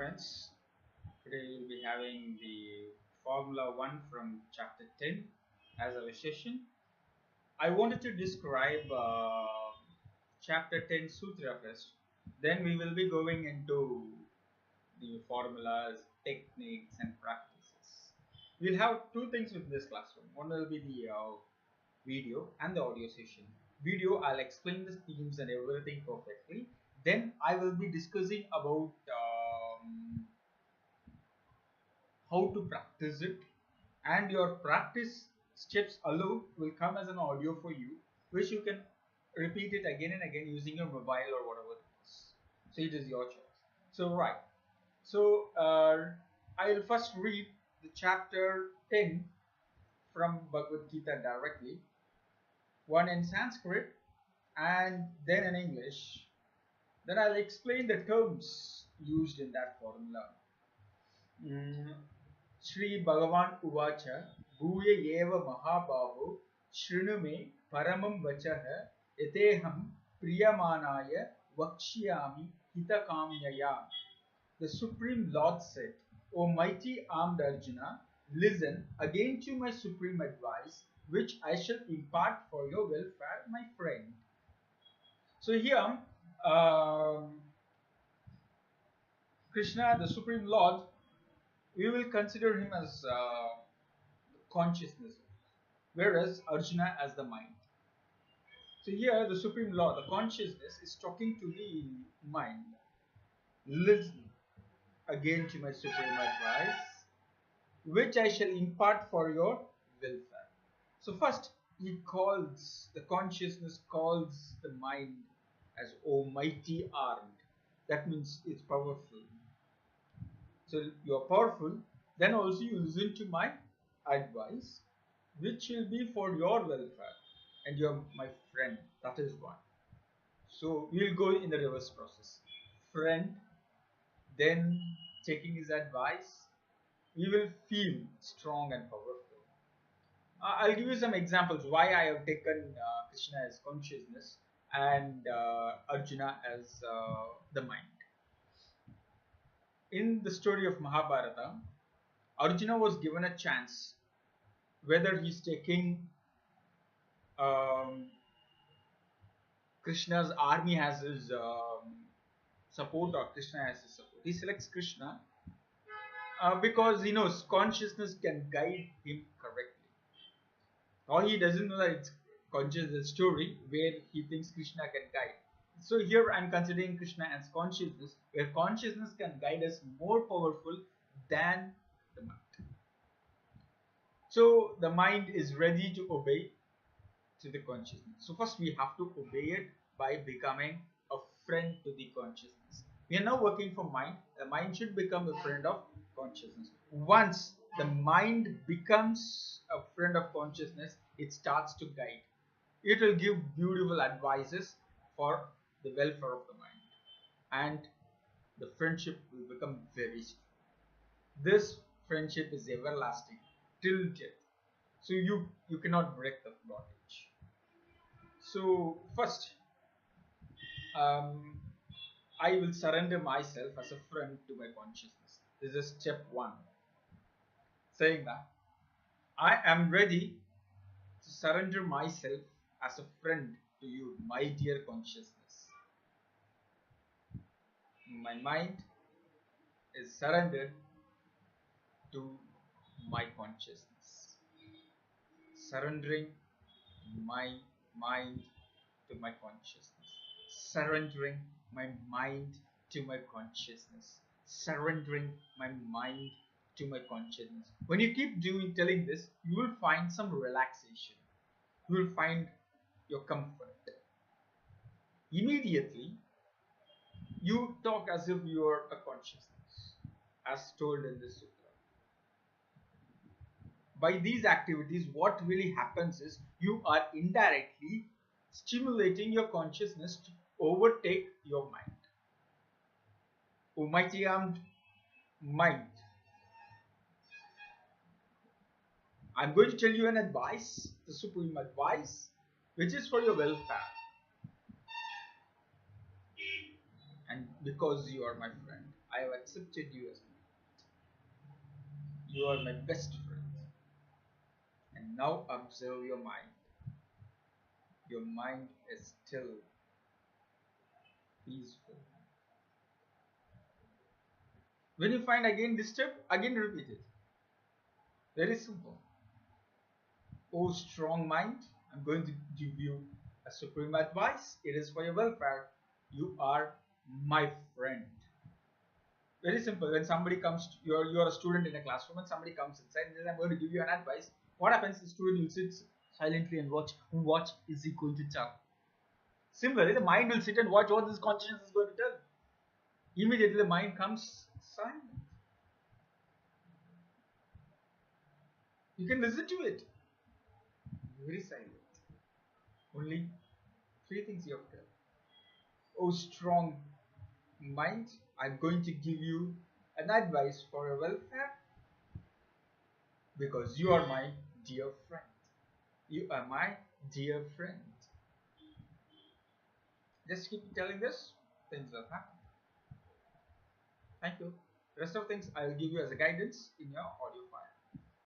friends, today we'll be having the Formula 1 from chapter 10 as our session. I wanted to describe chapter 10 Sutra first, then we will be going into the formulas, techniques and practices. We'll have two things with this classroom. One will be the video and the audio session. Video, I'll explain the themes and everything perfectly. Then I will be discussing about how to practice it, and your practice steps alone will come as an audio for you, which you can repeat it again and again using your mobile or whatever it is. So it is your choice. So I'll first read the chapter 10 from Bhagavad Gita directly, one in Sanskrit and then in English. Then I'll explain the terms used in that formula. Shri Bhagavan Uvacha Bhuya Eva Mahabaho Shrinume Paramam Vachaha Eteham Priyamanaya Vakshyami Hitakamyaya. The Supreme Lord said, O mighty armed Arjuna, listen again to my supreme advice, which I shall impart for your welfare, my friend. So here, Krishna, the Supreme Lord, we will consider him as consciousness, whereas Arjuna as the mind. So here the Supreme Lord, the consciousness, is talking to the mind. Listen again to my supreme advice, which I shall impart for your welfare. So first he calls, the consciousness calls the mind as Almighty armed. That means it's powerful. So you are powerful, then also you listen to my advice, which will be for your welfare, and you are my friend. That is one. So we will go in the reverse process. Friend, then taking his advice, we will feel strong and powerful. I'll give you some examples why I have taken Krishna as consciousness and Arjuna as the mind. In the story of Mahabharata, Arjuna was given a chance whether he's taking Krishna's army as his support or Krishna as his support. He selects Krishna because he knows consciousness can guide him correctly. Or he doesn't know that it's conscious story where he thinks Krishna can guide. So here I am considering Krishna as consciousness, where consciousness can guide us more powerful than the mind. So the mind is ready to obey to the consciousness. So first we have to obey it by becoming a friend to the consciousness. We are now working for mind. The mind should become a friend of consciousness. Once the mind becomes a friend of consciousness, it starts to guide. It will give beautiful advices for the welfare of the mind, and the friendship will become very strong. This friendship is everlasting till death. So you cannot break the bondage. So first, I will surrender myself as a friend to my consciousness. This is step one. Saying that I am ready to surrender myself as a friend to you, my dear consciousness. My mind is surrendered to my consciousness. Surrendering my mind to my consciousness. Surrendering my mind to my consciousness. Surrendering my mind to my consciousness. When you keep telling this, you will find some relaxation. You will find your comfort. Immediately, you talk as if you are a consciousness, as told in this sutra. By these activities, what really happens is you are indirectly stimulating your consciousness to overtake your mind. Almighty armed mind. I'm going to tell you an advice, the supreme advice, which is for your welfare. And because you are my friend, I have accepted you as my friend. You are my best friend. And now observe your mind. Your mind is still peaceful. When you find again disturbed, again repeat it. Very simple. Oh strong mind, I'm going to give you a supreme advice. It is for your welfare. You are my friend. Very simple. When somebody comes, you're a student in a classroom, and somebody comes inside and says, "I'm going to give you an advice." What happens? The student will sit silently and watch. What is he going to tell? Similarly, the mind will sit and watch what this consciousness is going to tell. Immediately, the mind comes silent. You can listen to it. Very silent. Only three things you have to tell. Oh, strong mind, I'm going to give you an advice for your welfare because you are my dear friend. You are my dear friend. Just keep telling this, things will happen. Thank you. The rest of things I will give you as a guidance in your audio file.